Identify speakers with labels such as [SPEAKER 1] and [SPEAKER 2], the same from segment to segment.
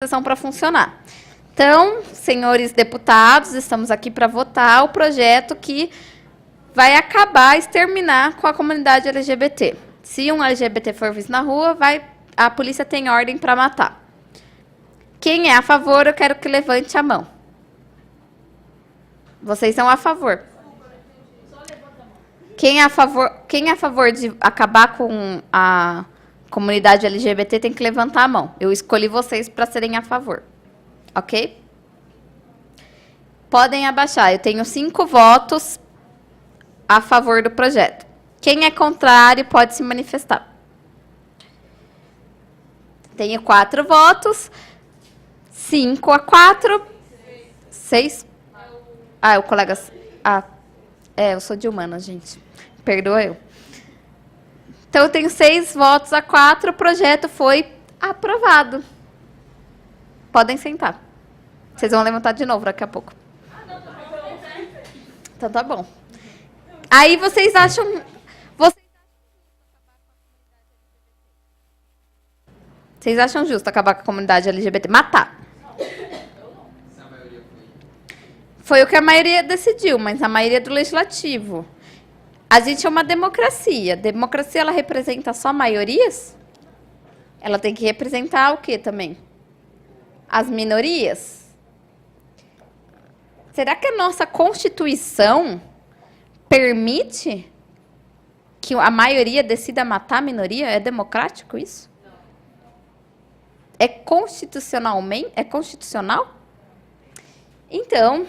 [SPEAKER 1] sessão para funcionar. Então, senhores deputados, estamos aqui para votar o projeto que vai acabar, exterminar com a comunidade LGBT. Se um LGBT for visto na rua, a polícia tem ordem para matar. Quem é a favor, eu quero que levante a mão. Vocês são a favor. Quem é a favor de acabar com a comunidade LGBT tem que levantar a mão. Eu escolhi vocês para serem a favor. Ok? Podem abaixar. Eu tenho 5 votos a favor do projeto. Quem é contrário pode se manifestar. Tenho 4 votos. 5 a 4. 6. O colega... eu sou de humanas, gente. Perdoa eu. Então, eu tenho 6 votos a 4. O projeto foi aprovado. Podem sentar. Vocês vão levantar de novo daqui a pouco. Então, tá bom. Aí, vocês acham justo acabar com a comunidade LGBT? Matar. Foi o que a maioria decidiu, mas a maioria do legislativo. A gente é uma democracia. Democracia, ela representa só maiorias? Ela tem que representar o quê também? As minorias? Será que a nossa Constituição permite que a maioria decida matar a minoria? É democrático isso? É constitucionalmente? É constitucional? Então,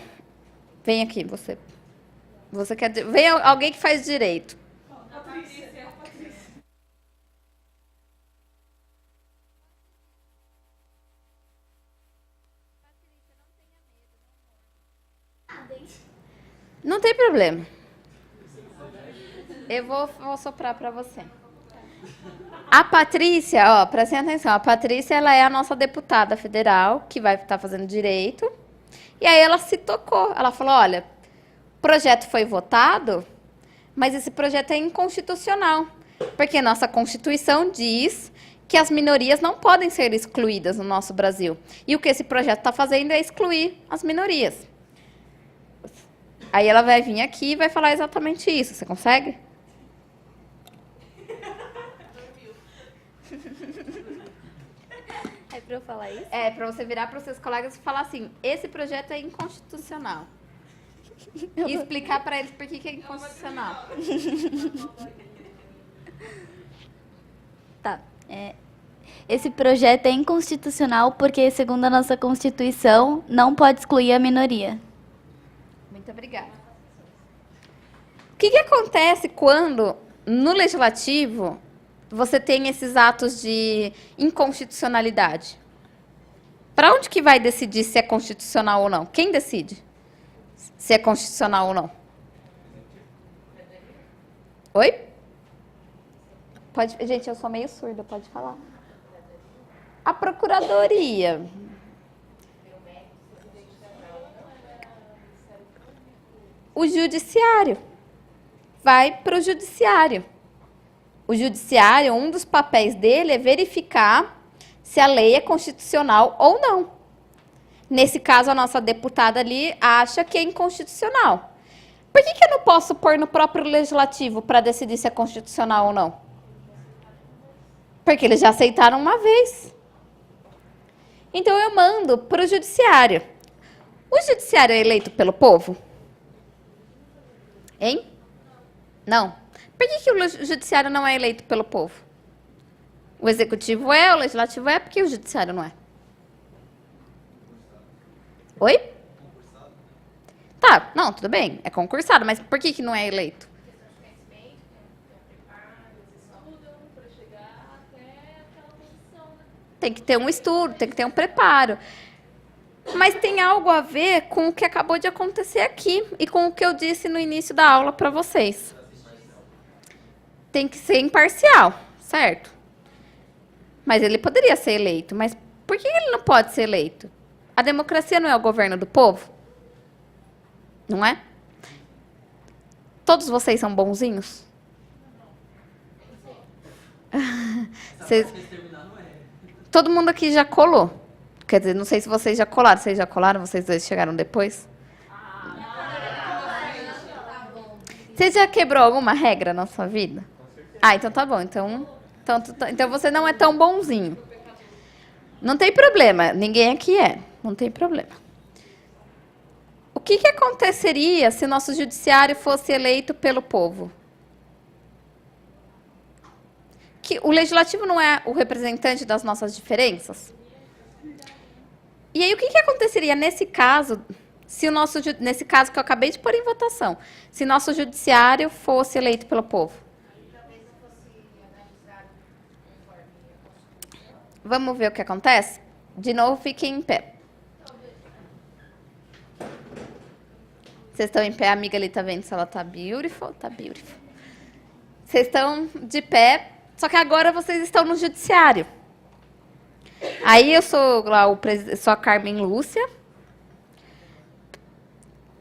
[SPEAKER 1] vem aqui, você. Você quer... Vem alguém que faz direito. Patrícia. Não tem problema. Eu vou soprar para você. A Patrícia, prestem atenção, a Patrícia, ela é a nossa deputada federal, que vai estar fazendo direito. E aí ela se tocou. Ela falou, olha, o projeto foi votado, mas esse projeto é inconstitucional. Porque nossa Constituição diz que as minorias não podem ser excluídas no nosso Brasil. E o que esse projeto está fazendo é excluir as minorias. Aí ela vai vir aqui e vai falar exatamente isso. Você consegue?
[SPEAKER 2] É para eu falar isso?
[SPEAKER 1] É, para você virar para os seus colegas e falar assim, esse projeto é inconstitucional. E explicar para eles por que é inconstitucional.
[SPEAKER 2] Tá. Esse projeto é inconstitucional porque, segundo a nossa Constituição, não pode excluir a minoria.
[SPEAKER 1] Muito obrigada. O que acontece quando, no Legislativo, você tem esses atos de inconstitucionalidade? Para onde que vai decidir se é constitucional ou não? Quem decide se é constitucional ou não? Oi? Gente, eu sou meio surda, pode falar. A Procuradoria. O Judiciário. Vai para o Judiciário. O Judiciário, um dos papéis dele é verificar se a lei é constitucional ou não. Nesse caso, a nossa deputada ali acha que é inconstitucional. Por que eu não posso pôr no próprio Legislativo para decidir se é constitucional ou não? Porque eles já aceitaram uma vez. Então, eu mando para o Judiciário. O Judiciário é eleito pelo povo? Hein? Não. Por que o Judiciário não é eleito pelo povo? O Executivo é, o Legislativo é, por que o Judiciário não é? Oi? Tá, não, tudo bem, é concursado, mas por que não é eleito? Tem que ter um estudo, tem que ter um preparo. Mas tem algo a ver com o que acabou de acontecer aqui e com o que eu disse no início da aula para vocês. Tem que ser imparcial, certo? Mas ele poderia ser eleito. Mas por que ele não pode ser eleito? A democracia não é o governo do povo? Não é? Todos vocês são bonzinhos? Todo mundo aqui já colou. Quer dizer, não sei se vocês já colaram. Vocês já colaram? Vocês dois chegaram depois? Você já quebrou alguma regra na sua vida? Ah, então tá bom. Então você não é tão bonzinho. Não tem problema. Ninguém aqui é. Não tem problema. O que aconteceria se o nosso judiciário fosse eleito pelo povo? Que o legislativo não é o representante das nossas diferenças? E aí, o que aconteceria nesse caso, nesse caso que eu acabei de pôr em votação, se nosso judiciário fosse eleito pelo povo? Vamos ver o que acontece? De novo, fiquem em pé. Vocês estão em pé, a amiga ali está vendo se ela está beautiful? Está beautiful. Vocês estão de pé, só que agora vocês estão no judiciário. Aí eu sou lá sou a Carmen Lúcia.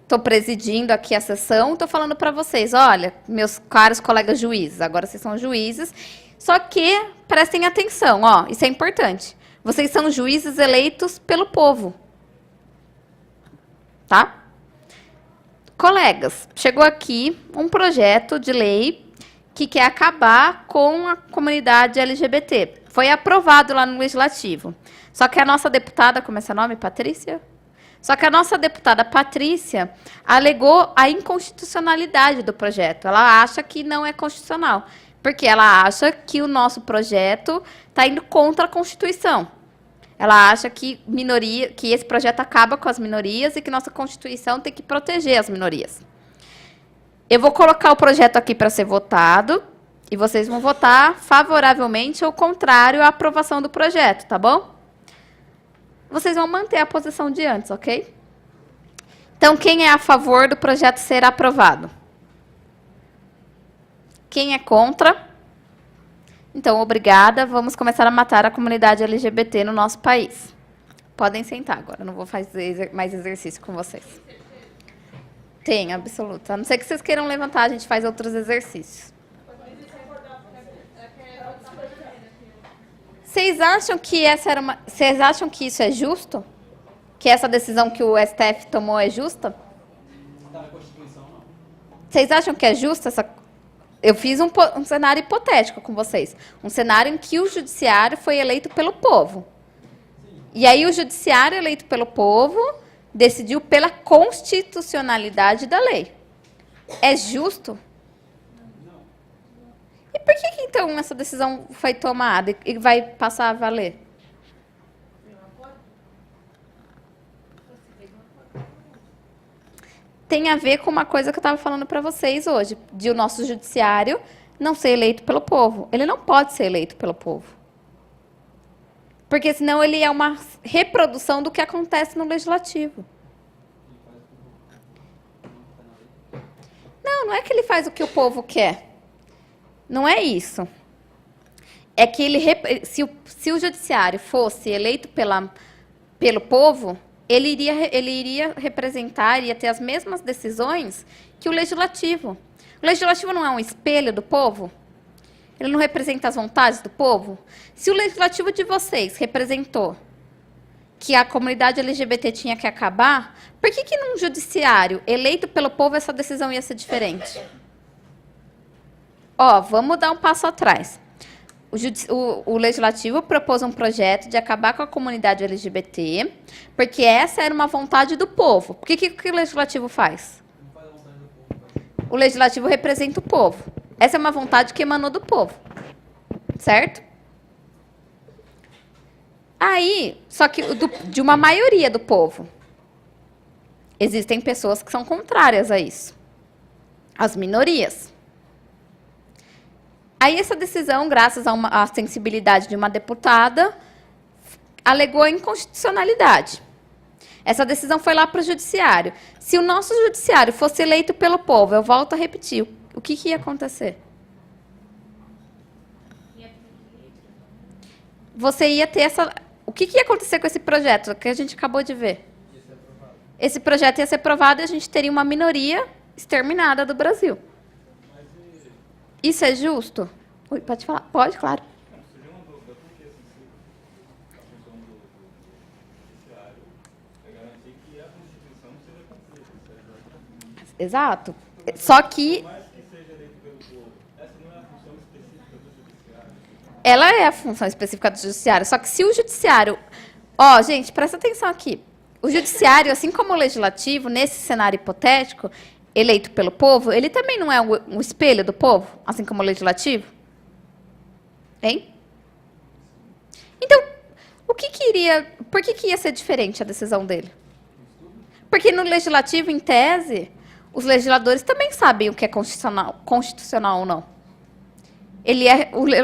[SPEAKER 1] Estou presidindo aqui a sessão. Estou falando para vocês, olha, meus caros colegas juízes, agora vocês são juízes. Só que prestem atenção, ó, isso é importante. Vocês são juízes eleitos pelo povo. Tá? Colegas, chegou aqui um projeto de lei que quer acabar com a comunidade LGBT. Foi aprovado lá no Legislativo. Só que a nossa deputada, como é seu nome? Patrícia? Só que a nossa deputada Patrícia alegou a inconstitucionalidade do projeto. Ela acha que não é constitucional, porque ela acha que o nosso projeto está indo contra a Constituição. Ela acha que esse projeto acaba com as minorias e que nossa Constituição tem que proteger as minorias. Eu vou colocar o projeto aqui para ser votado e vocês vão votar favoravelmente ou contrário à aprovação do projeto, tá bom? Vocês vão manter a posição de antes, ok? Então, quem é a favor do projeto ser aprovado? Quem é contra? Então, obrigada. Vamos começar a matar a comunidade LGBT no nosso país. Podem sentar agora, não vou fazer mais exercício com vocês. Tem, absoluta. A não ser que vocês queiram levantar, a gente faz outros exercícios. Vocês acham que isso é justo? Que essa decisão que o STF tomou é justa? Vocês acham que é justa essa? Eu fiz um cenário hipotético com vocês. Um cenário em que o judiciário foi eleito pelo povo. E aí o judiciário eleito pelo povo decidiu pela constitucionalidade da lei. É justo? E por que então essa decisão foi tomada e vai passar a valer? Tem a ver com uma coisa que eu estava falando para vocês hoje, de o nosso judiciário não ser eleito pelo povo. Ele não pode ser eleito pelo povo. Porque senão ele é uma reprodução do que acontece no legislativo. Não é que ele faz o que o povo quer. Não é isso. É que se o judiciário fosse eleito pelo povo, ele iria representar, iria ter as mesmas decisões que o legislativo. O legislativo não é um espelho do povo? Ele não representa as vontades do povo? Se o legislativo de vocês representou que a comunidade LGBT tinha que acabar, por que num judiciário eleito pelo povo essa decisão ia ser diferente? Ó, vamos dar um passo atrás. O legislativo propôs um projeto de acabar com a comunidade LGBT, porque essa era uma vontade do povo. O que o legislativo faz? O legislativo representa o povo. Essa é uma vontade que emanou do povo. Certo? Aí, só que de uma maioria do povo. Existem pessoas que são contrárias a isso. As minorias. Aí essa decisão, graças à sensibilidade de uma deputada, alegou a inconstitucionalidade. Essa decisão foi lá para o judiciário. Se o nosso judiciário fosse eleito pelo povo, eu volto a repetir, o que ia acontecer? Você ia ter essa... O que ia acontecer com esse projeto que a gente acabou de ver? Esse projeto ia ser aprovado e a gente teria uma minoria exterminada do Brasil. Isso é justo? Oi, pode falar? Pode, claro. Exato. Só que ela é a função específica do judiciário. Só que se o judiciário... Ó, gente, presta atenção aqui. O judiciário, assim como o legislativo, nesse cenário hipotético, eleito pelo povo, ele também não é um espelho do povo, assim como o legislativo? Hein? Então, por que ia ser diferente a decisão dele? Porque no legislativo, em tese, os legisladores também sabem o que é constitucional ou não.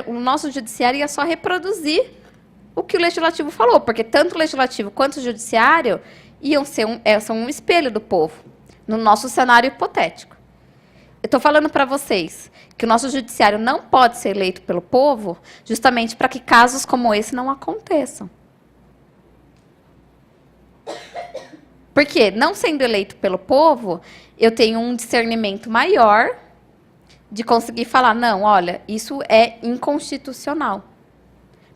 [SPEAKER 1] O nosso judiciário ia só reproduzir o que o legislativo falou, porque tanto o legislativo quanto o judiciário são um espelho do povo, no nosso cenário hipotético. Eu estou falando para vocês que o nosso judiciário não pode ser eleito pelo povo, justamente para que casos como esse não aconteçam. Porque, não sendo eleito pelo povo, eu tenho um discernimento maior de conseguir falar, não, olha, isso é inconstitucional.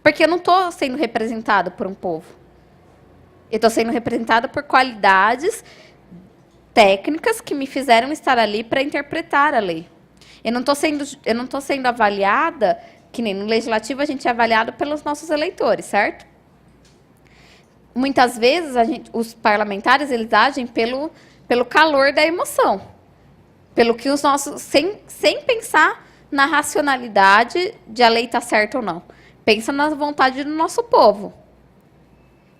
[SPEAKER 1] Porque eu não estou sendo representado por um povo. Eu estou sendo representada por qualidades técnicas que me fizeram estar ali para interpretar a lei. Eu não estou sendo avaliada, que nem no legislativo a gente é avaliado pelos nossos eleitores, certo? Muitas vezes os parlamentares eles agem pelo calor da emoção, pelo que os nossos sem pensar na racionalidade de a lei estar certa ou não. Pensa na vontade do nosso povo.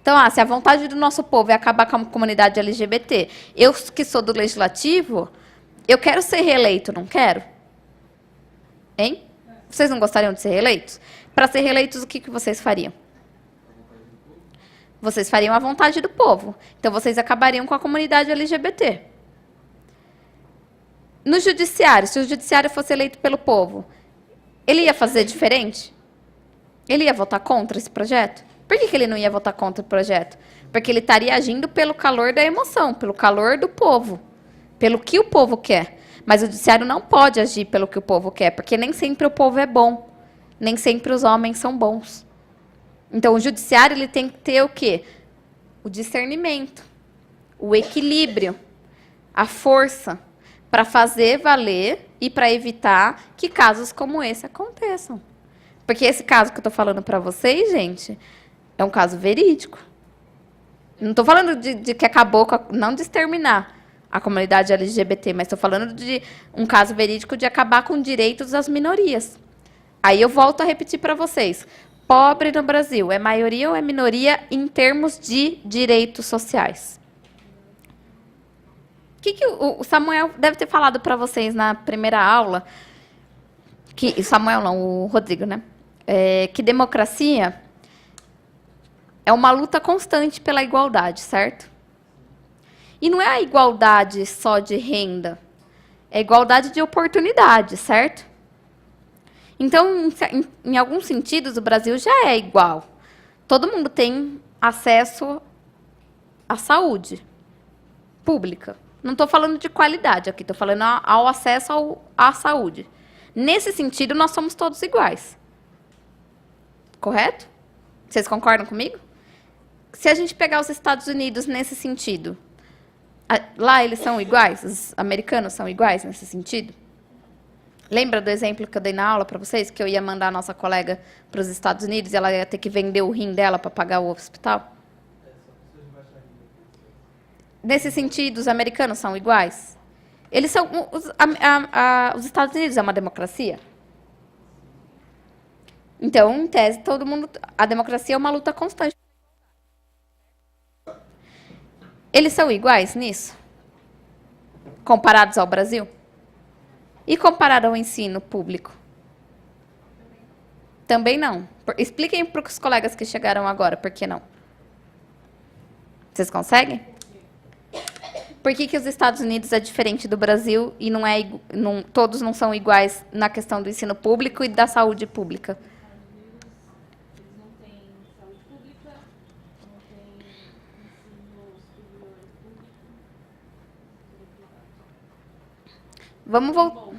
[SPEAKER 1] Então, se a vontade do nosso povo é acabar com a comunidade LGBT, eu que sou do legislativo, eu quero ser reeleito, não quero? Hein? Vocês não gostariam de ser reeleitos? Para ser reeleitos, o que vocês fariam? Vocês fariam a vontade do povo. Então, vocês acabariam com a comunidade LGBT. No judiciário, se o judiciário fosse eleito pelo povo, ele ia fazer diferente? Ele ia votar contra esse projeto? Por que ele não ia votar contra o projeto? Porque ele estaria agindo pelo calor da emoção, pelo calor do povo, pelo que o povo quer. Mas o judiciário não pode agir pelo que o povo quer, porque nem sempre o povo é bom, nem sempre os homens são bons. Então, o judiciário ele tem que ter o quê? O discernimento, o equilíbrio, a força para fazer valer e para evitar que casos como esse aconteçam. Porque esse caso que eu estou falando para vocês, gente, é um caso verídico. Não estou falando de que acabou, não de exterminar a comunidade LGBT, mas estou falando de um caso verídico de acabar com direitos das minorias. Aí eu volto a repetir para vocês. Pobre no Brasil, é maioria ou é minoria em termos de direitos sociais? O que o Samuel deve ter falado para vocês na primeira aula? Samuel não, o Rodrigo, né? Que democracia é uma luta constante pela igualdade, certo? E não é a igualdade só de renda, é a igualdade de oportunidade, certo? Então, em alguns sentidos, o Brasil já é igual. Todo mundo tem acesso à saúde pública. Não estou falando de qualidade aqui, estou falando ao acesso à saúde. Nesse sentido, nós somos todos iguais. Correto? Vocês concordam comigo? Se a gente pegar os Estados Unidos nesse sentido, lá eles são iguais? Os americanos são iguais nesse sentido? Lembra do exemplo que eu dei na aula para vocês? Que eu ia mandar a nossa colega para os Estados Unidos e ela ia ter que vender o rim dela para pagar o hospital? Nesse sentido, os americanos são iguais? Eles são... Os Estados Unidos é uma democracia? Então, em tese, todo mundo... A democracia é uma luta constante. Eles são iguais nisso? Comparados ao Brasil? E comparado ao ensino público? Também não. Expliquem para os colegas que chegaram agora, por que não? Vocês conseguem? Por que os Estados Unidos é diferente do Brasil e todos não são iguais na questão do ensino público e da saúde pública?
[SPEAKER 3] Eles não têm saúde pública, não têm ensino superior público,
[SPEAKER 1] Vamos voltar.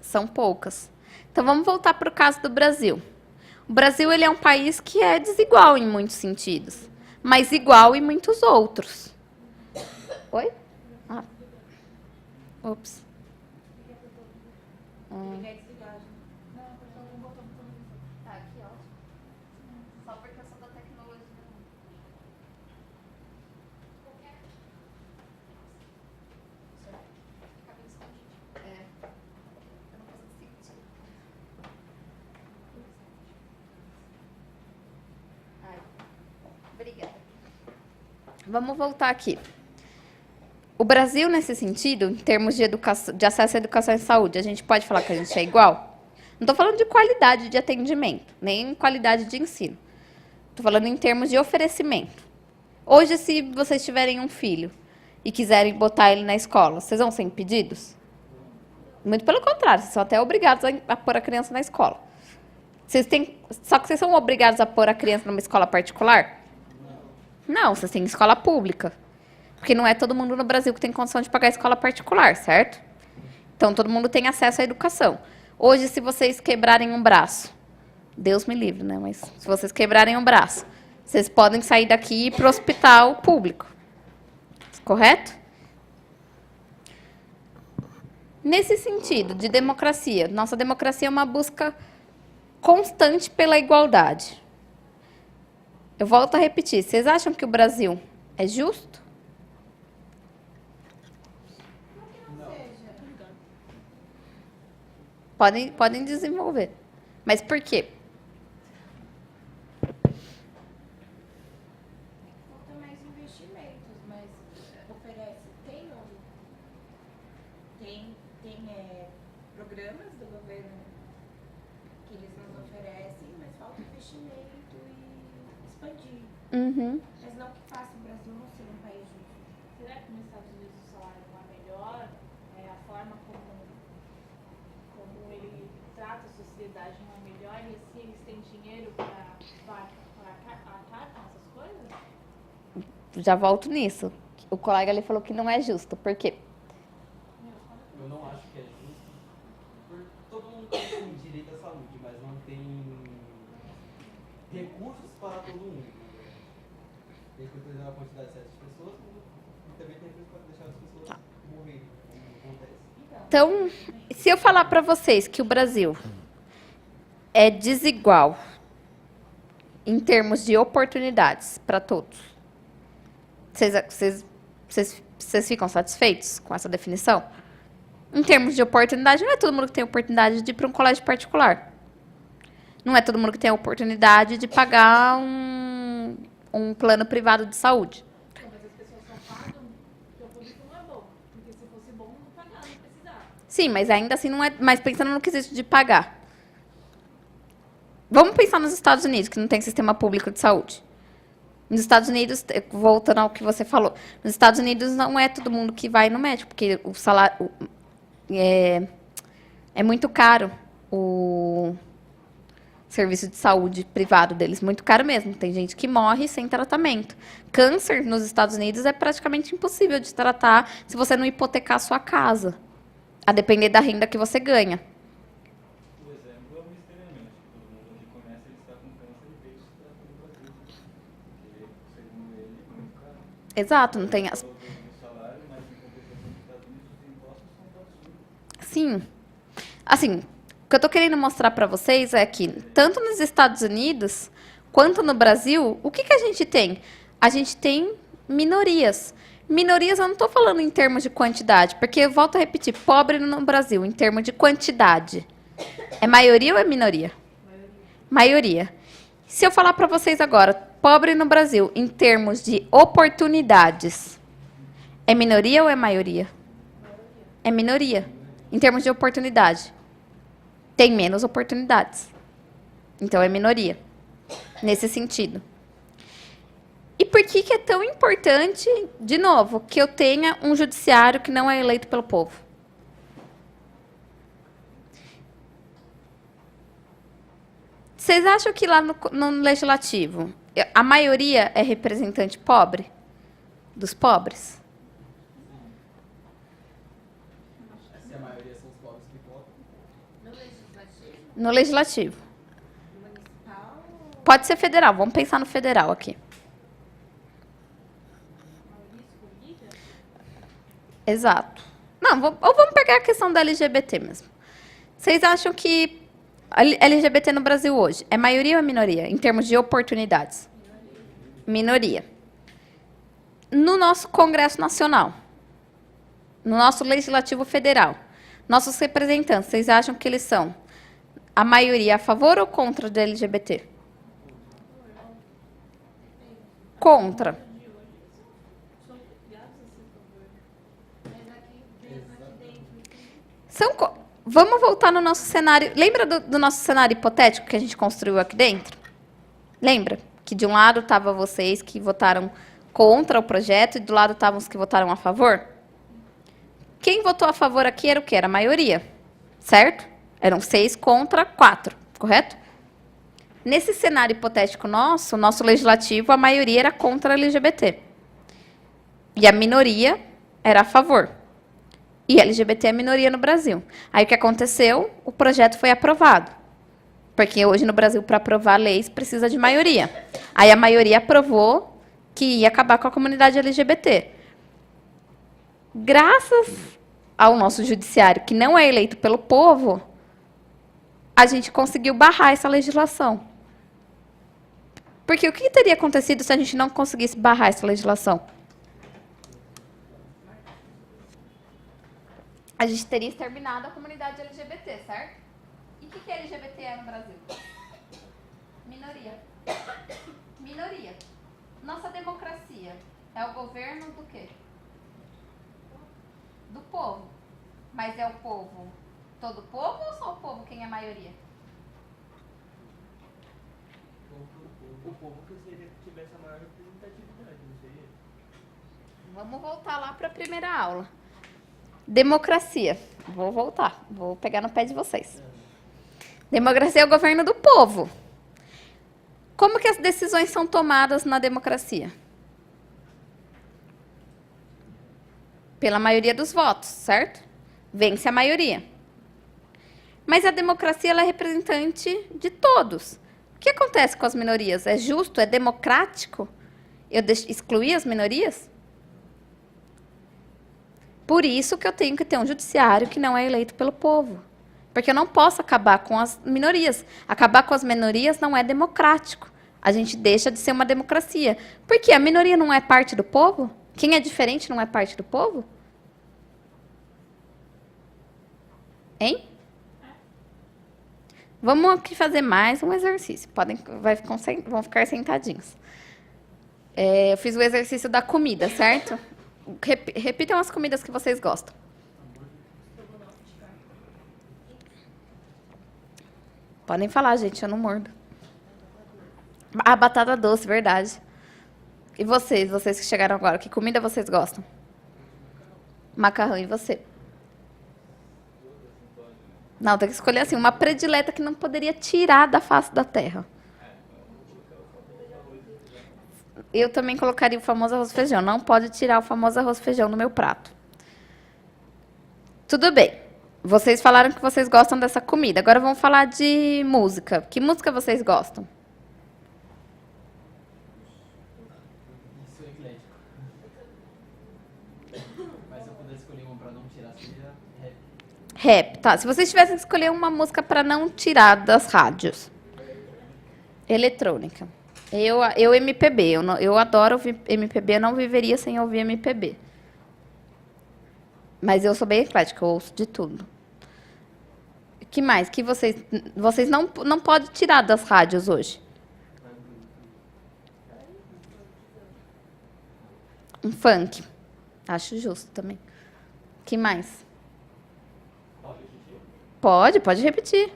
[SPEAKER 1] São poucas. Então, vamos voltar para o caso do Brasil. O Brasil ele é um país que é desigual em muitos sentidos, mas igual em muitos outros. Oi? Ah. Ops.
[SPEAKER 3] Ligar e desligar, gente.
[SPEAKER 1] Tá, aqui, ó. Só porque eu sou da tecnologia. É. Eu não consigo sentir. Ai. Obrigada. Vamos voltar aqui. O Brasil, nesse sentido, em termos de, educação, de acesso à educação e saúde, a gente pode falar que a gente é igual? Não estou falando de qualidade de atendimento, nem qualidade de ensino. Estou falando em termos de oferecimento. Hoje, se vocês tiverem um filho e quiserem botar ele na escola, vocês vão ser impedidos? Muito pelo contrário, vocês são até obrigados a pôr a criança na escola. Só que vocês são obrigados a pôr a criança numa escola particular? Não, vocês têm escola pública. Porque não é todo mundo no Brasil que tem condição de pagar a escola particular, certo? Então, todo mundo tem acesso à educação. Hoje, se vocês quebrarem um braço, Deus me livre, né? Mas se vocês quebrarem um braço, vocês podem sair daqui e ir para o hospital público. Correto? Nesse sentido de democracia, nossa democracia é uma busca constante pela igualdade. Eu volto a repetir. Vocês acham que o Brasil é justo? Podem desenvolver. Mas por quê?
[SPEAKER 4] Falta mais investimentos, mas oferece. Tem programas do governo que eles nos oferecem, mas falta investimento e expandir.
[SPEAKER 1] Uhum.
[SPEAKER 4] Mas não que faça o Brasil não ser um país justo.
[SPEAKER 3] Será que nos Estados Unidos o salário não é melhor? A forma como ele trata a sociedade não é melhor? E assim eles têm dinheiro para arcar com essas coisas?
[SPEAKER 1] Já volto nisso. O colega ali falou que não é justo. Por quê?
[SPEAKER 5] Eu não acho que é justo. Todo mundo tem direito à saúde, mas não tem recursos para todo mundo. Tem que ter uma quantidade certa de pessoas e também tem recursos para deixar as pessoas morrerem, como acontece.
[SPEAKER 1] Então, se eu falar para vocês que o Brasil é desigual em termos de oportunidades para todos, vocês ficam satisfeitos com essa definição? Em termos de oportunidade, não é todo mundo que tem oportunidade de ir para um colégio particular. Não é todo mundo que tem a oportunidade de pagar um plano privado de saúde.
[SPEAKER 3] Não, mas as pessoas só pagam porque o público não é bom. Porque se fosse bom, não pagava, não precisava.
[SPEAKER 1] Sim, mas ainda assim não é. Mas pensando no quesito de pagar. Vamos pensar nos Estados Unidos, que não tem sistema público de saúde. Nos Estados Unidos, voltando ao que você falou, nos Estados Unidos não é todo mundo que vai no médico, porque o salário é muito caro o serviço de saúde privado deles, muito caro mesmo. Tem gente que morre sem tratamento. Câncer nos Estados Unidos é praticamente impossível de tratar se você não hipotecar a sua casa, a depender da renda que você ganha.
[SPEAKER 6] O exemplo é o Mr. M, né? Todo mundo aqui conhece, ele está com câncer e veio se tratar no Brasil. Porque, segundo ele, é muito caro.
[SPEAKER 1] Exato, não tem as...
[SPEAKER 6] O salário, mas em compensação dos Estados Unidos, os impostos são absurdos.
[SPEAKER 1] Sim. Assim, o que eu estou querendo mostrar para vocês é que, tanto nos Estados Unidos quanto no Brasil, o que a gente tem? A gente tem minorias. Minorias, eu não estou falando em termos de quantidade, porque, eu volto a repetir, pobre no Brasil, em termos de quantidade, é maioria ou é minoria? Maioria. Se eu falar para vocês agora, pobre no Brasil, em termos de oportunidades, é minoria ou é maioria? É minoria. Em termos de oportunidade. Tem menos oportunidades. Então, é minoria. Nesse sentido. E por que é tão importante, de novo, que eu tenha um judiciário que não é eleito pelo povo? Vocês acham que lá no legislativo, a maioria é representante pobre? Dos pobres?
[SPEAKER 5] Se a maioria são os pobres que votam,
[SPEAKER 4] No legislativo,
[SPEAKER 1] No legislativo.
[SPEAKER 4] municipal,
[SPEAKER 1] Pode ser federal, vamos pensar no federal aqui. Exato. Não, ou vamos pegar a questão da LGBT mesmo. Vocês acham que a LGBT no Brasil hoje é maioria ou é minoria, em termos de oportunidades? Minoria. No nosso Congresso Nacional, no nosso Legislativo Federal, nossos representantes, vocês acham que eles são a maioria a favor ou contra do LGBT? Contra. Vamos voltar no nosso cenário. Lembra do nosso cenário hipotético que a gente construiu aqui dentro? Lembra? Que de um lado estavam vocês que votaram contra o projeto e do lado estavam os que votaram a favor? Quem votou a favor aqui era o quê? Era a maioria, certo? Eram 6 contra 4, correto? Nesse cenário hipotético nosso, o nosso legislativo, a maioria era contra a LGBT. E a minoria era a favor. E LGBT é a minoria no Brasil. Aí o que aconteceu? O projeto foi aprovado. Porque hoje no Brasil, para aprovar leis, precisa de maioria. Aí a maioria aprovou que ia acabar com a comunidade LGBT. Graças ao nosso judiciário, que não é eleito pelo povo, a gente conseguiu barrar essa legislação. Porque o que teria acontecido se a gente não conseguisse barrar essa legislação? A gente teria exterminado a comunidade LGBT, certo? E o que LGBT é no Brasil? Minoria. Minoria. Nossa democracia é o governo do quê? Do povo. Mas é o povo todo o povo ou só o povo quem é a maioria?
[SPEAKER 5] O povo que seria que tivesse a maior representatividade, não seria?
[SPEAKER 1] Vamos voltar lá para a primeira aula. Democracia. Vou voltar. Vou pegar no pé de vocês. Democracia é o governo do povo. Como que as decisões são tomadas na democracia? Pela maioria dos votos, certo? Vence a maioria. Mas a democracia ela é representante de todos. O que acontece com as minorias? É justo? É democrático eu excluir as minorias? Por isso que eu tenho que ter um judiciário que não é eleito pelo povo. Porque eu não posso acabar com as minorias. Acabar com as minorias não é democrático. A gente deixa de ser uma democracia. Porque a minoria não é parte do povo? Quem é diferente não é parte do povo? Hein? Vamos aqui fazer mais um exercício. Vão ficar sentadinhos. Eu fiz o exercício da comida, certo? Repitam as comidas que vocês gostam. Podem falar, gente, eu não mordo. Ah, batata doce, verdade. E vocês que chegaram agora, que comida vocês gostam? Macarrão, e você? Não, tem que escolher assim, uma predileta que não poderia tirar da face da terra. Eu também colocaria o famoso arroz e feijão. Não pode tirar o famoso arroz e feijão do meu prato. Tudo bem. Vocês falaram que vocês gostam dessa comida. Agora vamos falar de música. Que música vocês gostam?
[SPEAKER 5] Isso é eclético. Mas se eu pudesse escolher uma pra não tirar, seria rap.
[SPEAKER 1] Rap, tá. Se vocês tivessem que escolher uma música para não tirar das rádios. Eletrônica. Eu MPB. Eu adoro ouvir MPB. Eu não viveria sem ouvir MPB. Mas eu sou bem eclética. Eu ouço de tudo. O que mais? Que vocês não podem tirar das rádios hoje. Um funk. Acho justo também. O que mais? Pode repetir.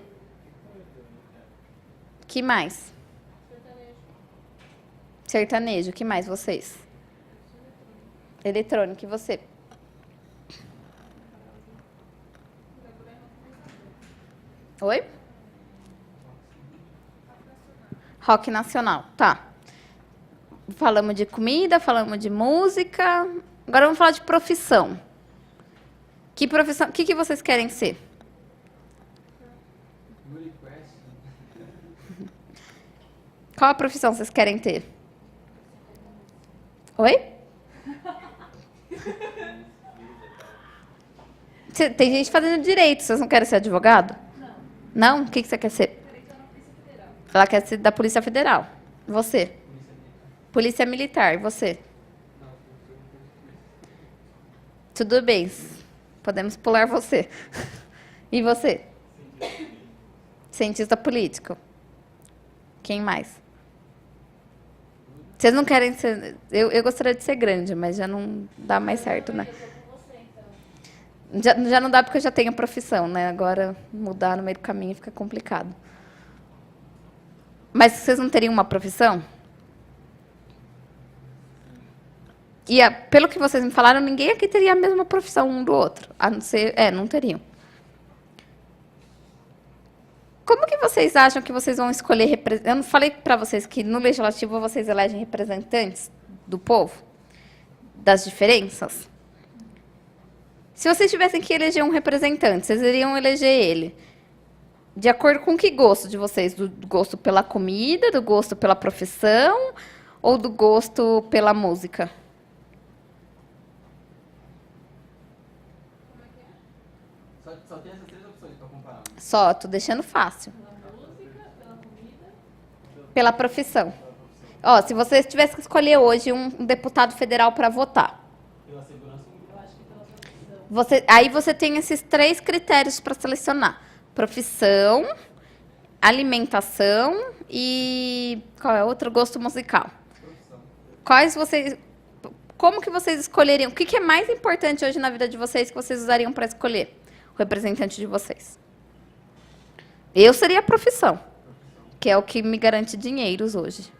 [SPEAKER 1] O que mais? Sertanejo. O que mais vocês? Eletrônico. E você? Oi? Rock nacional. Tá. Falamos de comida, falamos de música. Agora vamos falar de profissão. Que profissão? O que vocês querem ser? Qual a profissão vocês querem ter? Oi? Tem gente fazendo direito, vocês não querem ser advogado? Não. Não? O que você quer ser? Ela quer ser da Polícia Federal. Você? Polícia Militar. E você? Tudo bem. Podemos pular você. E você? Cientista político. Quem mais? Vocês não querem ser... Eu gostaria de ser grande, mas já não dá mais certo, né? Já não dá porque eu já tenho a profissão, né? Agora, mudar no meio do caminho fica complicado. Mas vocês não teriam uma profissão? E, pelo que vocês me falaram, ninguém aqui teria a mesma profissão um do outro. A não ser... não teriam. Como que vocês acham que vocês vão escolher... Eu não falei para vocês que no Legislativo vocês elegem representantes do povo? Das diferenças? Se vocês tivessem que eleger um representante, vocês iriam eleger ele de acordo com que gosto de vocês? Do gosto pela comida, do gosto pela profissão ou do gosto pela música?
[SPEAKER 5] Só tem essas 3 opções para comparar.
[SPEAKER 1] Só, tô deixando fácil. Pela profissão. Ó, se vocês tivessem que escolher hoje um deputado federal para votar,
[SPEAKER 5] Pela segurança,
[SPEAKER 1] aí você tem esses 3 critérios para selecionar: profissão, alimentação e qual é outro? Gosto musical. Quais vocês? Como que vocês escolheriam? O que é mais importante hoje na vida de vocês que vocês usariam para escolher o representante de vocês? Eu seria a profissão, que é o que me garante dinheiros hoje.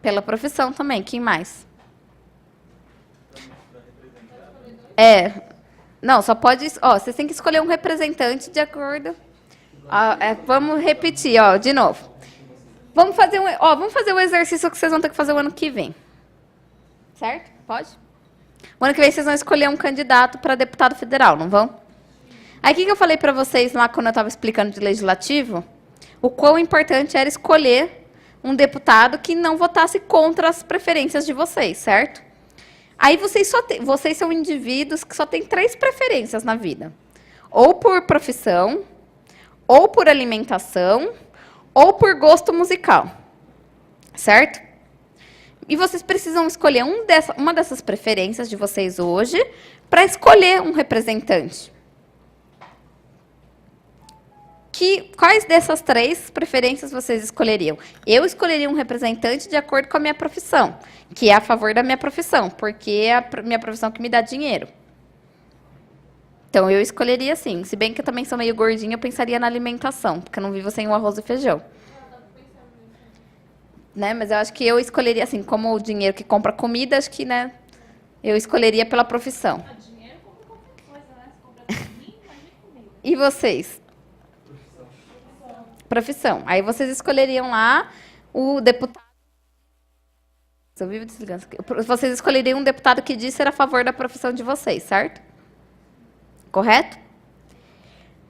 [SPEAKER 1] Pela profissão também. Quem mais? Não, só pode... vocês têm que escolher um representante de acordo... vamos repetir, de novo. Vamos fazer o exercício que vocês vão ter que fazer o ano que vem. Certo? Pode? O ano que vem vocês vão escolher um candidato para deputado federal, não vão? Aí o que eu falei para vocês lá quando eu estava explicando de legislativo? O quão importante era escolher um deputado que não votasse contra as preferências de vocês, certo? Aí vocês são indivíduos que só têm 3 preferências na vida. Ou por profissão, ou por alimentação, ou por gosto musical. Certo? E vocês precisam escolher uma dessas preferências de vocês hoje para escolher um representante. Quais dessas 3 preferências vocês escolheriam? Eu escolheria um representante de acordo com a minha profissão, que é a favor da minha profissão, porque é a minha profissão que me dá dinheiro. Então, eu escolheria assim. Se bem que eu também sou meio gordinha, eu pensaria na alimentação, porque eu não vivo sem o arroz e feijão. Né? Mas eu acho que eu escolheria, assim, como o dinheiro que compra comida, acho que, né, eu escolheria pela profissão.
[SPEAKER 3] Dinheiro compra qualquer coisa, né? Você compra comida, imagina comida.
[SPEAKER 1] E vocês? Profissão. Aí vocês escolheriam lá o deputado. Eu vivo desligando isso aqui. Vocês escolheriam um deputado que disse ser a favor da profissão de vocês, certo? Correto?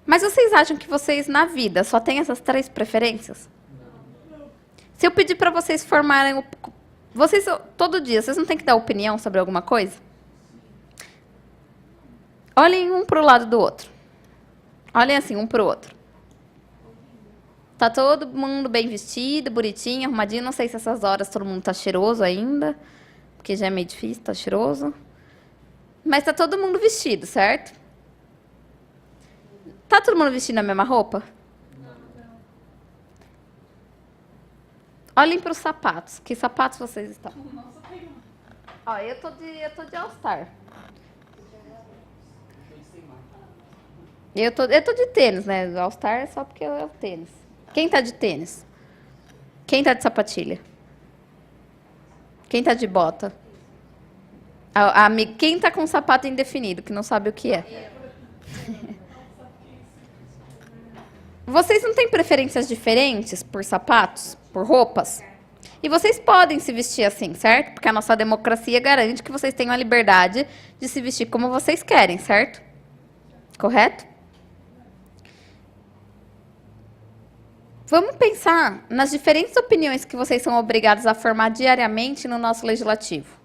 [SPEAKER 1] Mas vocês acham que vocês, na vida, só têm essas 3 preferências? Se eu pedir para vocês formarem... Vocês, todo dia, vocês não têm que dar opinião sobre alguma coisa? Olhem um para o lado do outro. Olhem assim, um para o outro. Tá todo mundo bem vestido, bonitinho, arrumadinho. Não sei se essas horas todo mundo tá cheiroso ainda, porque já é meio difícil, tá cheiroso. Mas tá todo mundo vestido, certo? Tá todo mundo vestindo a mesma roupa? Olhem para os sapatos. Que sapatos vocês estão? Ó, eu tô de All-Star. Eu tô de tênis, né? All-Star é só porque é o tênis. Quem tá de tênis? Quem tá de sapatilha? Quem tá de bota? Quem tá com sapato indefinido, que não sabe o que é? Vocês não têm preferências diferentes por sapatos, por roupas? E vocês podem se vestir assim, certo? Porque a nossa democracia garante que vocês tenham a liberdade de se vestir como vocês querem, certo? Correto? Vamos pensar nas diferentes opiniões que vocês são obrigados a formar diariamente no nosso legislativo.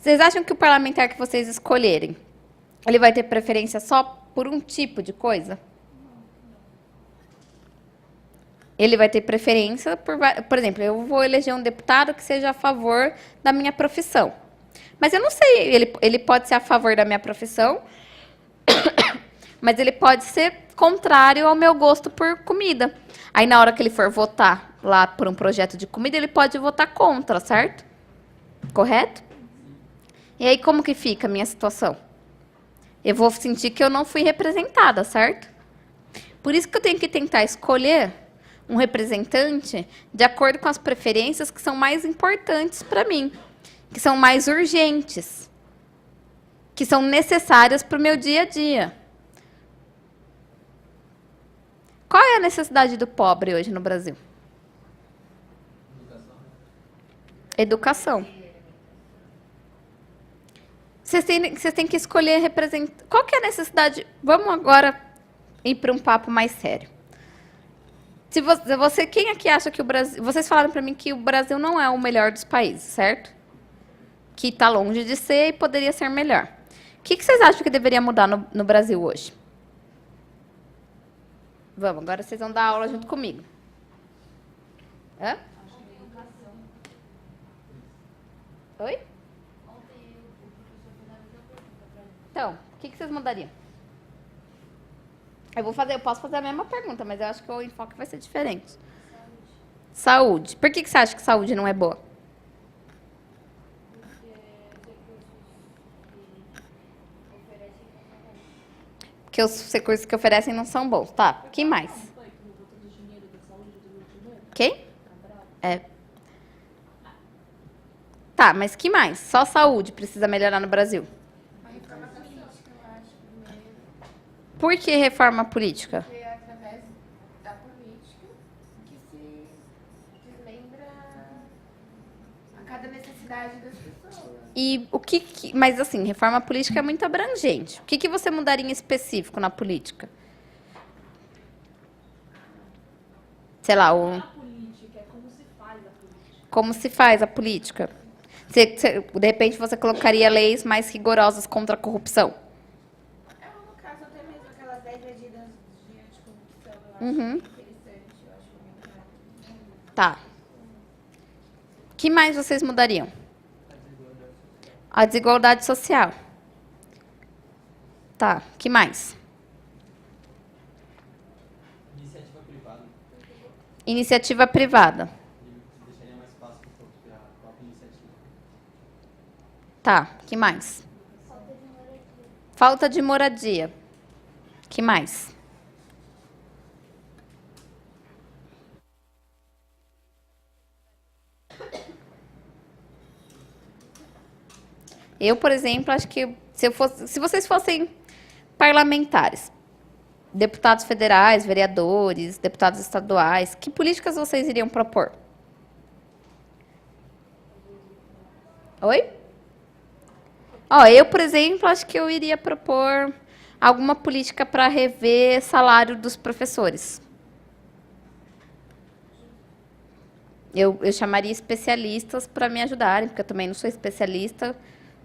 [SPEAKER 1] Vocês acham que o parlamentar que vocês escolherem, ele vai ter preferência só por um tipo de coisa? Ele vai ter preferência por exemplo, eu vou eleger um deputado que seja a favor da minha profissão. Mas eu não sei, ele pode ser a favor da minha profissão, mas ele pode ser contrário ao meu gosto por comida. Aí, na hora que ele for votar lá por um projeto de comida, ele pode votar contra, certo? Correto? E aí, como que fica a minha situação? Eu vou sentir que eu não fui representada, certo? Por isso que eu tenho que tentar escolher um representante de acordo com as preferências que são mais importantes para mim, que são mais urgentes, que são necessárias para o meu dia a dia. Qual é a necessidade do pobre hoje no Brasil? Educação. Vocês têm que escolher representar. Qual que é a necessidade? Vamos agora ir para um papo mais sério. Se você, quem aqui acha que o Brasil... Vocês falaram para mim que o Brasil não é o melhor dos países, certo? Que está longe de ser e poderia ser melhor. O que vocês acham que deveria mudar no Brasil hoje? Vamos, agora vocês vão dar aula junto comigo. Hã? Oi? Então, o que vocês mudariam? Eu posso fazer a mesma pergunta, mas eu acho que o enfoque vai ser diferente. Saúde. Por que você acha que saúde não é boa? Porque os recursos que oferecem não são bons. Tá, quem mais? Quem? É. Tá, mas que mais? Só saúde precisa melhorar no Brasil.
[SPEAKER 4] Uma reforma política, eu acho, primeiro.
[SPEAKER 1] Por que reforma política?
[SPEAKER 4] Porque é através da política que se desmembra a cada necessidade das pessoas.
[SPEAKER 1] E o mas assim, reforma política é muito abrangente. O que você mudaria em específico na política? Sei lá,
[SPEAKER 3] A política é como se faz a política.
[SPEAKER 1] como se faz a política? De repente você colocaria leis mais rigorosas contra a corrupção.
[SPEAKER 4] No caso, até mesmo aquelas 10 medidas de anticorrupção, eu acho
[SPEAKER 1] Uhum.
[SPEAKER 4] interessante, eu acho muito
[SPEAKER 1] Tá. O que mais vocês mudariam? A desigualdade social. Tá. O que mais?
[SPEAKER 5] Iniciativa privada.
[SPEAKER 1] Iniciativa privada.
[SPEAKER 5] E deixaria mais fácil para a própria iniciativa.
[SPEAKER 1] Tá. O que mais? Falta de moradia. O que mais? Eu, por exemplo, acho que se vocês fossem parlamentares, deputados federais, vereadores, deputados estaduais, que políticas vocês iriam propor? Oi? Eu, por exemplo, acho que eu iria propor alguma política para rever salário dos professores. Eu chamaria especialistas para me ajudarem, porque eu também não sou especialista.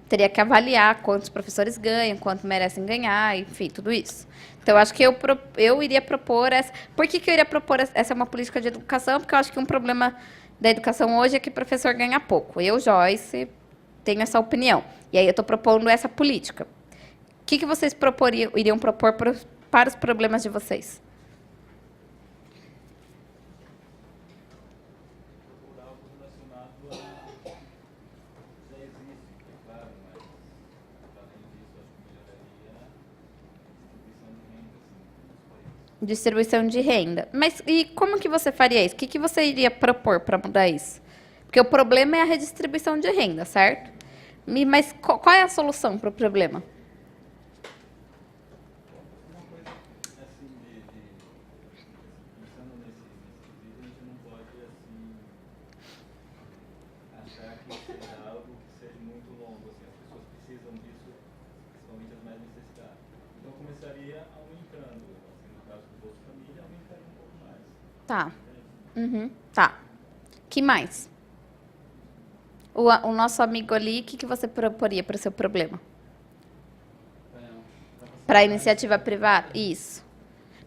[SPEAKER 1] Teria que avaliar quantos professores ganham, quanto merecem ganhar, enfim, tudo isso. Então, acho que eu iria propor essa... Por que eu iria propor essa é uma política de educação? Porque eu acho que um problema da educação hoje é que o professor ganha pouco. Eu, Joyce, tenho essa opinião. E aí eu estou propondo essa política. O que vocês iriam propor para os problemas de vocês?
[SPEAKER 6] Procurar algo relacionado a... Já existe, é claro, mas além disso, acho que melhoraria a distribuição de renda, assim, nos países.
[SPEAKER 1] Distribuição de renda. Mas e como que você faria isso? O que você iria propor para mudar isso? Porque o problema é a redistribuição de renda, certo? Mas qual é a solução para o problema?
[SPEAKER 6] Uma coisa assim pensando nesse quesito, a gente não pode assim achar que seja algo que seja muito longo, assim, as pessoas precisam disso, principalmente as mais necessitadas. Então começaria aumentando, assim, no caso do Bolsa Família, aumentaria um pouco mais.
[SPEAKER 1] Tá. Uhum. Tá. Que mais? O nosso amigo ali, o que você proporia para o seu problema? Para a iniciativa privada? Isso.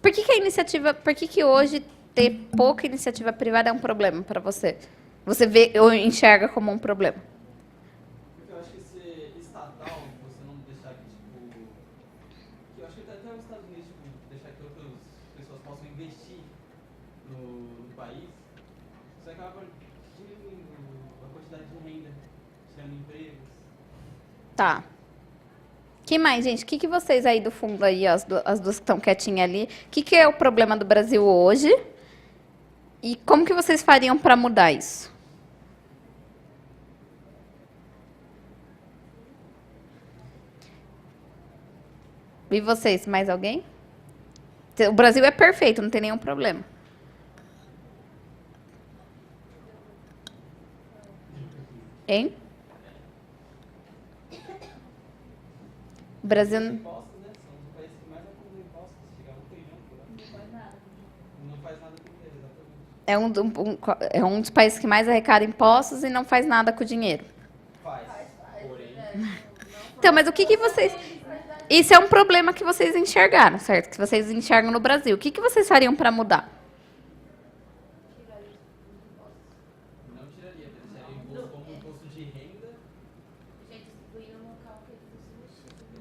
[SPEAKER 1] Por que a iniciativa, por que hoje ter pouca iniciativa privada é um problema para você? Você vê ou enxerga como um problema?
[SPEAKER 5] Porque eu acho que ser estatal, você não deixar que, tipo... Que eu acho que até os Estados Unidos, tipo, deixar que outras pessoas possam investir no país, você acaba diminuindo a quantidade de renda, tirando empregos.
[SPEAKER 1] Tá. Que mais, gente? O que vocês aí do fundo aí, ó, as duas que estão quietinhas ali, o que é o problema do Brasil hoje? E como que vocês fariam para mudar isso? E vocês, mais alguém? O Brasil é perfeito, não tem nenhum problema. Hein? O Brasil...
[SPEAKER 5] Impostos, né? São os países que mais acumulam impostos. Chega a 1 trilhão por ano. Não faz nada com dinheiro, exatamente.
[SPEAKER 1] É um dos países que mais arrecada impostos e não faz nada com o dinheiro.
[SPEAKER 5] Faz. Porém,
[SPEAKER 1] Então, mas o que vocês... Isso é um problema que vocês enxergaram, certo? Que vocês enxergam no Brasil. O que vocês fariam para mudar?
[SPEAKER 5] não tiraria. Deixaria o imposto como imposto de renda.
[SPEAKER 4] Gente, distribuir no local que ele fosse investido.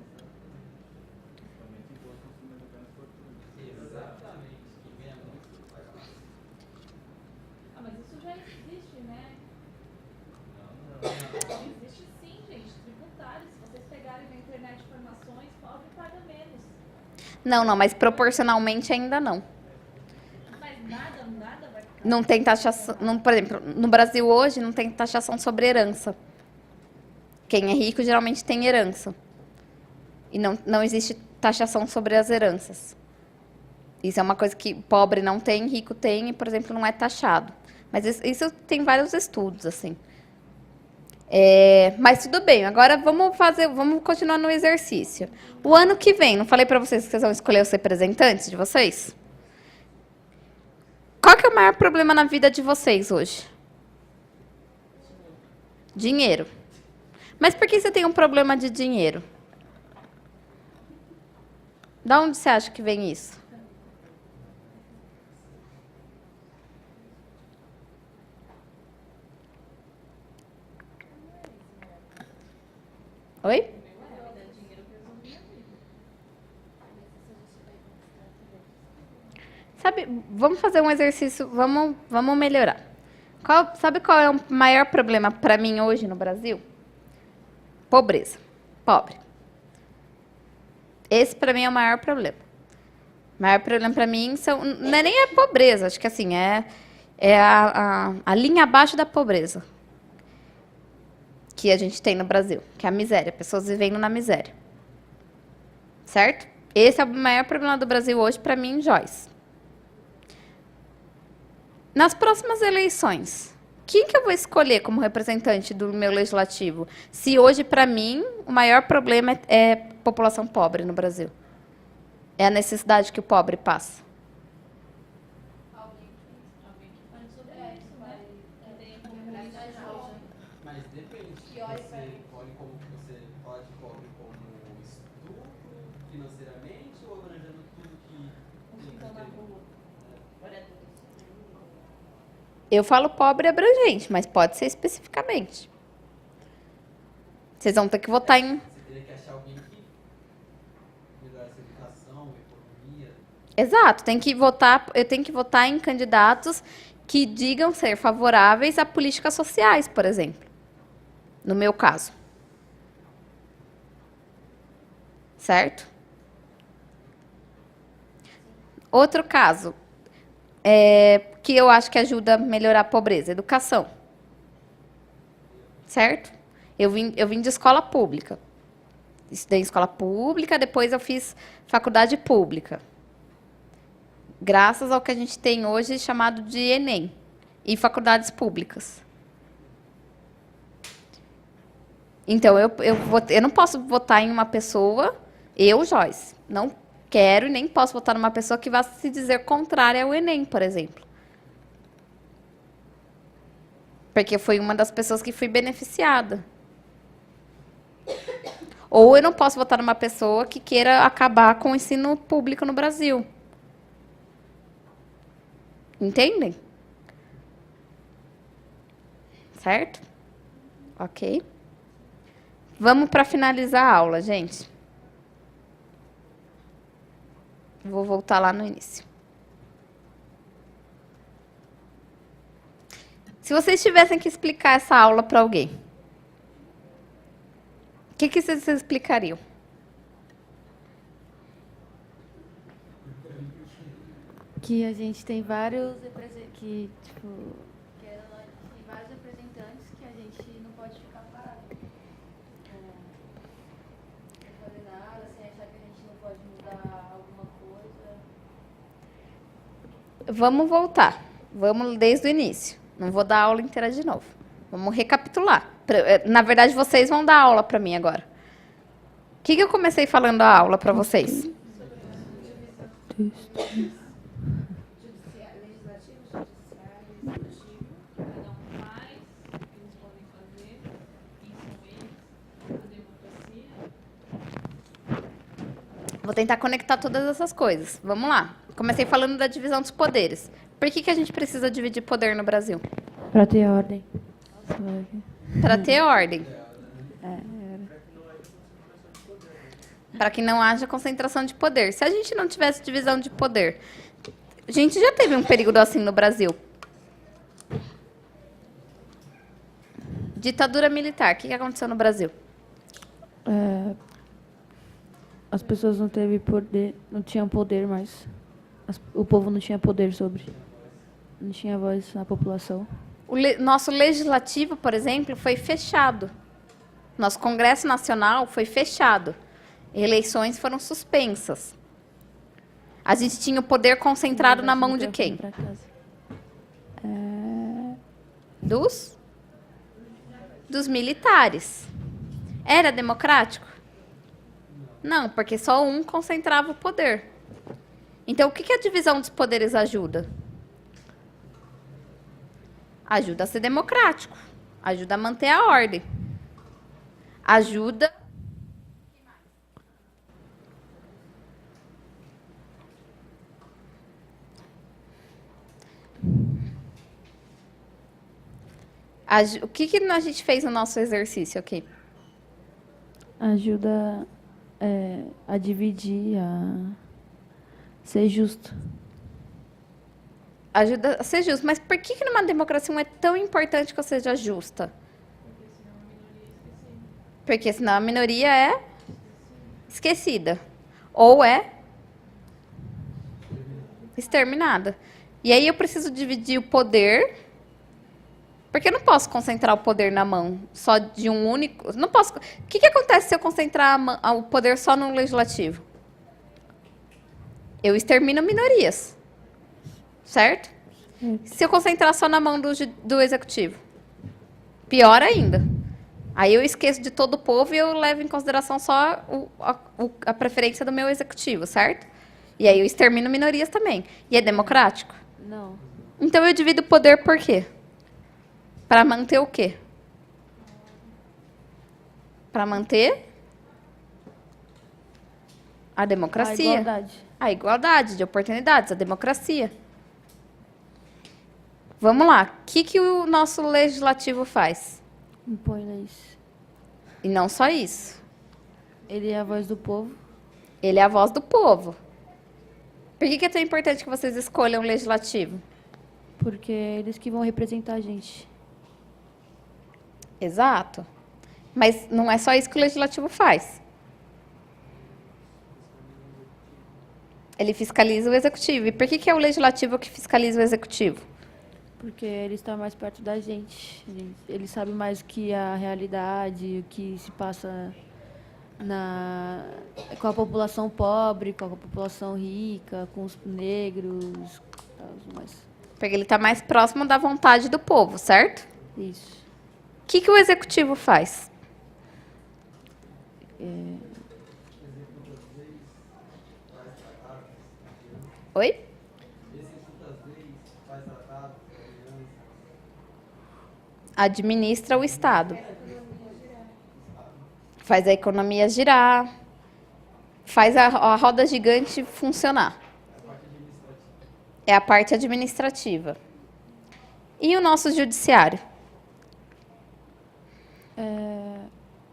[SPEAKER 6] Principalmente imposto em cima das grandes fortunas.
[SPEAKER 5] Exatamente. Quem ganha muito faz mais.
[SPEAKER 3] Ah, mas isso já existe, né?
[SPEAKER 5] Não.
[SPEAKER 3] Existe sim, gente. Tributário. Se vocês pegarem na internet informações, pobre paga menos.
[SPEAKER 1] Não, mas proporcionalmente ainda não.
[SPEAKER 3] Mas nada vai ficar.
[SPEAKER 1] Não tem taxação... Não, por exemplo, no Brasil hoje não tem taxação sobre herança. Quem é rico geralmente tem herança. E não existe taxação sobre as heranças. Isso é uma coisa que pobre não tem, rico tem e, por exemplo, não é taxado. Mas isso tem vários estudos, assim. Mas tudo bem, agora vamos continuar no exercício. O ano que vem, não falei para vocês que vocês vão escolher os representantes de vocês? Qual que é o maior problema na vida de vocês hoje? Dinheiro. Mas por que você tem um problema de dinheiro? Da onde você acha que vem isso? Oi? Sabe, vamos fazer um exercício, vamos melhorar. Sabe qual é o maior problema para mim hoje no Brasil? Pobreza. Pobre. Esse para mim é o maior problema. O maior problema para mim não é nem a pobreza, acho que assim, é a linha abaixo da pobreza que a gente tem no Brasil, que é a miséria, pessoas vivendo na miséria. Certo? Esse é o maior problema do Brasil hoje para mim, Joyce. Nas próximas eleições, quem que eu vou escolher como representante do meu legislativo? Se hoje, para mim, o maior problema é população pobre no Brasil. É a necessidade que o pobre passa.
[SPEAKER 3] Alguém que fale sobre isso, né? Que tenha comunidade jovem.
[SPEAKER 5] Mas depende. Você olha como você fala de pobre como estupro financeiramente ou abranjando tudo que
[SPEAKER 3] Ficam na rua.
[SPEAKER 1] Eu falo pobre abrangente, mas pode ser especificamente. Vocês vão ter que votar em...
[SPEAKER 5] Você teria que achar alguém que melhora essa educação, economia.
[SPEAKER 1] Exato, eu tenho que votar em candidatos que digam ser favoráveis a políticas sociais, por exemplo. No meu caso. Certo? Outro caso, que eu acho que ajuda a melhorar a pobreza, educação. Certo? Eu vim de escola pública. Estudei em escola pública, depois eu fiz faculdade pública. Graças ao que a gente tem hoje chamado de Enem e faculdades públicas. Então, eu não posso votar em uma pessoa, eu, Joyce, não quero e nem posso votar numa pessoa que vá se dizer contrária ao Enem, por exemplo. Porque foi uma das pessoas que fui beneficiada. Ou eu não posso votar numa pessoa que queira acabar com o ensino público no Brasil. Entendem? Certo? Ok. Vamos para finalizar a aula, gente. Vou voltar lá no início. Se vocês tivessem que explicar essa aula para alguém, o que vocês explicariam?
[SPEAKER 7] Que a gente tem vários que tipo que ela tem vários representantes que a gente não pode ficar parado. Sem fazer nada, sem achar que a gente não pode mudar alguma coisa.
[SPEAKER 1] Vamos voltar. Vamos desde o início. Não vou dar a aula inteira de novo. Vamos recapitular. Na verdade, vocês vão dar aula para mim agora. O que eu comecei falando a aula para vocês?
[SPEAKER 3] Cada um faz, o que eles podem fazer, quem são eles, a democracia.
[SPEAKER 1] Vou tentar conectar todas essas coisas. Vamos lá. Comecei falando da divisão dos poderes. Por que a gente precisa dividir poder no Brasil?
[SPEAKER 7] Pra ter ordem.
[SPEAKER 1] Para ter ordem. Para que não haja concentração de poder. Se a gente não tivesse divisão de poder, a gente já teve um período assim no Brasil. Ditadura militar. O que aconteceu no Brasil?
[SPEAKER 7] As pessoas não teve poder, não tinham poder mais. O povo não tinha poder sobre. Não tinha voz na população.
[SPEAKER 1] Nosso legislativo, por exemplo, foi fechado. Nosso Congresso Nacional foi fechado. Eleições foram suspensas. A gente tinha o poder concentrado na mão de quem?
[SPEAKER 7] Pra casa.
[SPEAKER 1] Dos militares. Era democrático? Não, porque só um concentrava o poder. Então, o que a divisão dos poderes ajuda? Ajuda a ser democrático. Ajuda a manter a ordem. Ajuda... O que a gente fez no nosso exercício aqui?
[SPEAKER 7] Ajuda a dividir, a ser justo.
[SPEAKER 1] Ajuda a ser justo. Mas por que numa democracia é tão importante que eu seja justa? Porque senão a minoria é esquecida. Ou é exterminada. E aí eu preciso dividir o poder... Porque eu não posso concentrar o poder na mão só de um único... Não posso... O que acontece se eu concentrar o poder só no legislativo? Eu extermino minorias. Certo? Se eu concentrar só na mão do executivo? Pior ainda. Aí eu esqueço de todo o povo e eu levo em consideração só a preferência do meu executivo, certo? E aí eu extermino minorias também. E é democrático?
[SPEAKER 7] Não.
[SPEAKER 1] Então eu divido o poder por quê? Para manter o quê? Para manter a democracia.
[SPEAKER 7] A igualdade.
[SPEAKER 1] A igualdade de oportunidades, a democracia. Vamos lá. O que o nosso legislativo faz?
[SPEAKER 7] Impõe leis.
[SPEAKER 1] E não só isso.
[SPEAKER 7] Ele é a voz do povo.
[SPEAKER 1] Ele é a voz do povo. Por que é tão importante que vocês escolham o legislativo?
[SPEAKER 7] Porque é eles que vão representar a gente.
[SPEAKER 1] Exato. Mas não é só isso que o legislativo faz. Ele fiscaliza o executivo. E por que é o legislativo que fiscaliza o executivo?
[SPEAKER 7] Porque ele está mais perto da gente. Ele sabe mais que a realidade, o que se passa com a população pobre, com a população rica, com os negros, tal, mais.
[SPEAKER 1] Porque ele está mais próximo da vontade do povo, certo?
[SPEAKER 7] Isso.
[SPEAKER 1] O que o executivo faz? Oi? administra o Estado. Faz a economia girar, faz a roda gigante funcionar. É a parte administrativa. E o nosso judiciário?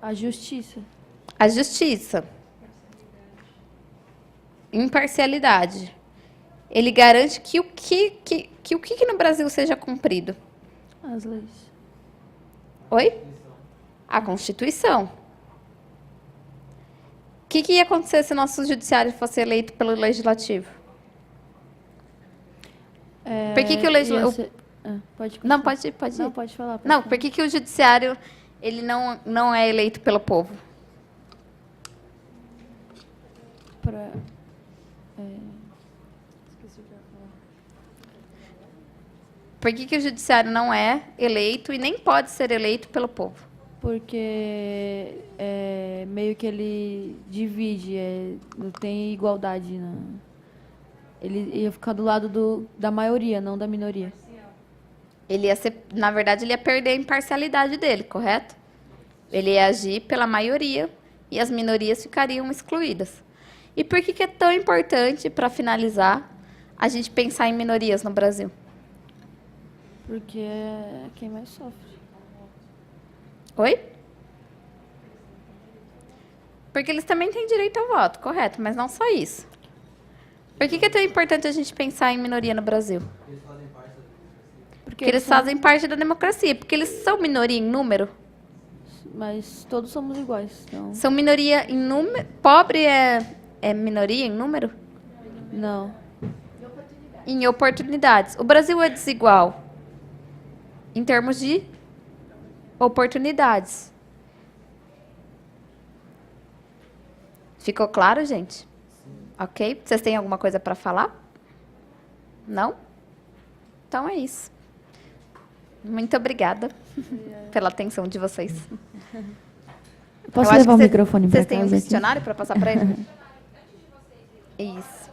[SPEAKER 7] A justiça.
[SPEAKER 1] A justiça. Imparcialidade. Ele garante que o que no Brasil seja cumprido?
[SPEAKER 7] As leis.
[SPEAKER 1] Oi? A Constituição. O que ia acontecer se o nosso judiciário fosse eleito pelo legislativo? Por que o legislativo...
[SPEAKER 7] Pode
[SPEAKER 1] Não, pode ir.
[SPEAKER 7] Não, pode falar.
[SPEAKER 1] Não, por que o judiciário ele não é eleito pelo povo?
[SPEAKER 7] Esqueci o que eu ia falar.
[SPEAKER 1] Por que o judiciário não é eleito e nem pode ser eleito pelo povo?
[SPEAKER 7] Porque meio que ele divide, não tem igualdade. Ele ia ficar do lado da maioria, não da minoria.
[SPEAKER 1] Ele ia ser, na verdade, ele ia perder a imparcialidade dele, correto? Ele ia agir pela maioria e as minorias ficariam excluídas. E por que é tão importante, para finalizar, a gente pensar em minorias no Brasil?
[SPEAKER 7] Porque é quem mais sofre.
[SPEAKER 1] Oi? Porque eles também têm direito ao voto, correto, mas não só isso. Por que é tão importante a gente pensar em minoria no Brasil? Porque eles fazem parte da democracia. Porque eles são minoria em número.
[SPEAKER 7] Mas todos somos iguais. Então...
[SPEAKER 1] São minoria em número. Pobre é minoria em número?
[SPEAKER 7] Não.
[SPEAKER 1] Em oportunidades. O Brasil é desigual em termos de oportunidades. Ficou claro, gente? Ok? Vocês têm alguma coisa para falar? Não? Então é isso. Muito obrigada pela atenção de vocês.
[SPEAKER 7] Posso
[SPEAKER 1] Eu acho
[SPEAKER 7] levar o
[SPEAKER 1] que
[SPEAKER 7] microfone para
[SPEAKER 1] Vocês têm um
[SPEAKER 7] casa aqui?
[SPEAKER 1] questionário para passar para ele? Isso.